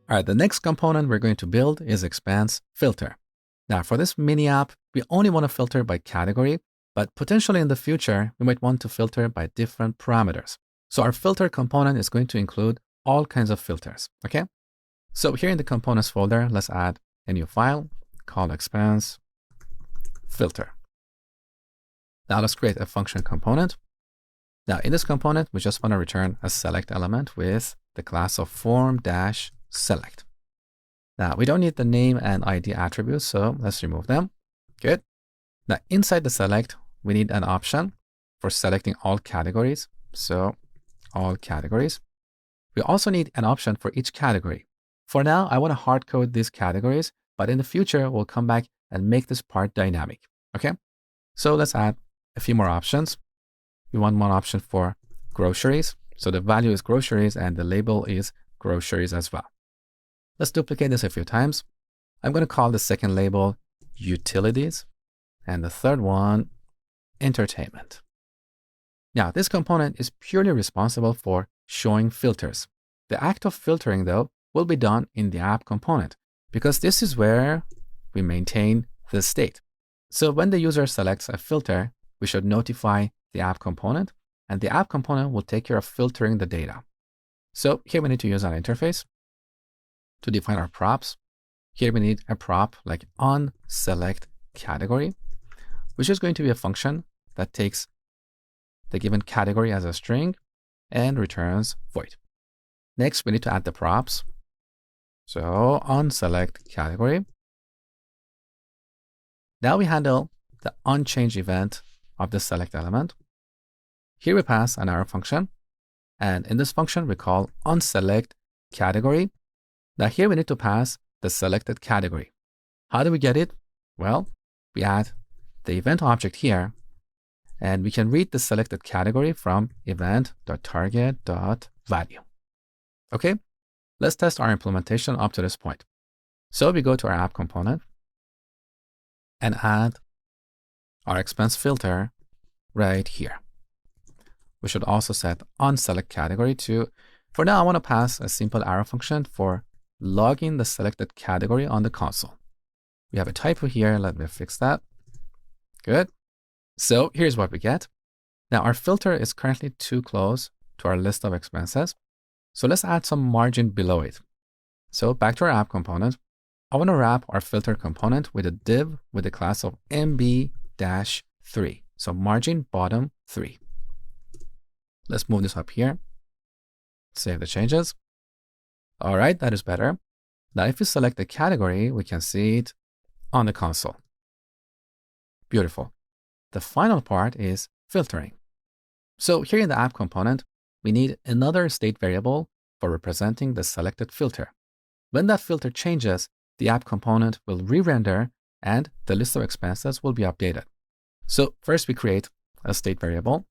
All right, the next component we're going to build is ExpenseFilter. Now, for this mini app, we only want to filter by category, but potentially in the future, we might want to filter by different parameters. So our filter component is going to include all kinds of filters, okay? So here in the components folder, let's add a new file called ExpenseFilter. Now let's create a function component. Now in this component, we just want to return a select element with the class of form-select. Now we don't need the name and ID attributes, so let's remove them. Good. Now inside the select, we need an option for selecting all categories. So all categories. We also need an option for each category. For now, I want to hard code these categories, but in the future, we'll come back and make this part dynamic. Okay. So let's add a few more options. We want one option for groceries. So the value is groceries and the label is groceries as well. Let's duplicate this a few times. I'm going to call the second label utilities and the third one entertainment. Now, this component is purely responsible for showing filters. The act of filtering, though, will be done in the app component because this is where we maintain the state. So when the user selects a filter, we should notify the app component, and the app component will take care of filtering the data. So here we need to use an interface to define our props. Here we need a prop like onSelectCategory, which is going to be a function that takes the given category as a string and returns void. Next, we need to add the props. So onSelectCategory. Now we handle the onChange event of the select element. Here we pass an arrow function, and in this function we call onSelectCategory. Now here we need to pass the selected category. How do we get it? Well, we add the event object here, and we can read the selected category from event.target.value. Okay, let's test our implementation up to this point. So we go to our app component and add our ExpenseFilter right here. We should also set onSelectCategory to, for now, I want to pass a simple arrow function for logging the selected category on the console. We have a typo here. Let me fix that. Good. So here's what we get. Now our filter is currently too close to our list of expenses. So let's add some margin below it. So back to our app component, I want to wrap our filter component with a div with the class of mb-3. So margin bottom 3. Let's move this up here. Save the changes. All right, that is better. Now if we select the category, we can see it on the console. Beautiful. The final part is filtering. So here in the app component, we need another state variable for representing the selected filter. When that filter changes, the app component will re-render and the list of expenses will be updated. So first we create a state variable.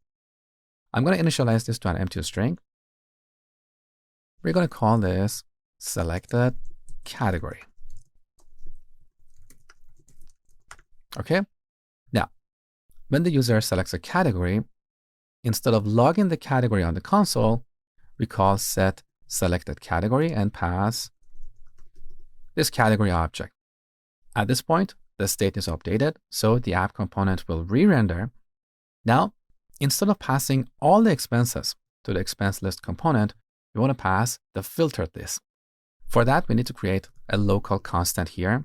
I'm going to initialize this to an empty string. We're going to call this selected category. Okay. Now, when the user selects a category, instead of logging the category on the console, we call set selected category and pass this category object. At this point, the state is updated, so the app component will re-render. Now, instead of passing all the expenses to the expense list component, we want to pass the filtered list. For that, we need to create a local constant here.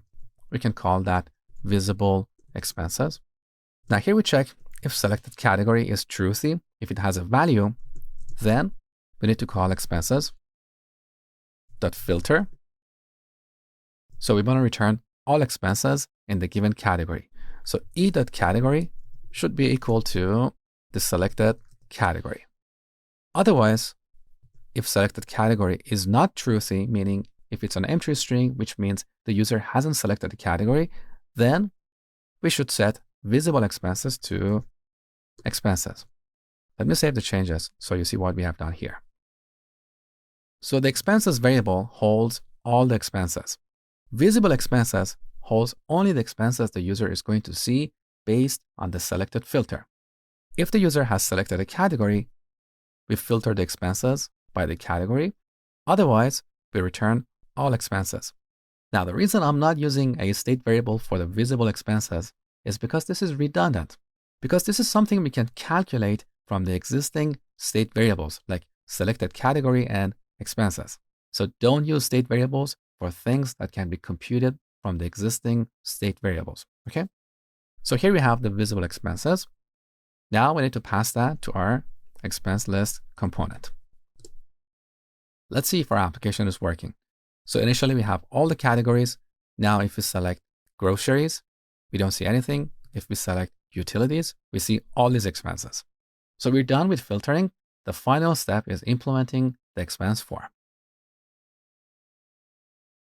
We can call that visible expenses. Now here we check if selected category is truthy. If it has a value, then we need to call expenses.filter. So we want to return all expenses in the given category. So e.category should be equal to the selected category. Otherwise, if selected category is not truthy, meaning if it's an empty string, which means the user hasn't selected the category, then we should set visible expenses to expenses. Let me save the changes so you see what we have done here. So the expenses variable holds all the expenses. Visible expenses holds only the expenses the user is going to see based on the selected filter. If the user has selected a category, we filter the expenses by the category. Otherwise, we return all expenses. Now, the reason I'm not using a state variable for the visible expenses is because this is redundant. Because this is something we can calculate from the existing state variables like selected category and expenses. So don't use state variables for things that can be computed from the existing state variables, okay? So here we have the visible expenses. Now we need to pass that to our expense list component. Let's see if our application is working. So initially we have all the categories. Now if we select groceries, we don't see anything. If we select utilities, we see all these expenses. So we're done with filtering. The final step is implementing the expense form.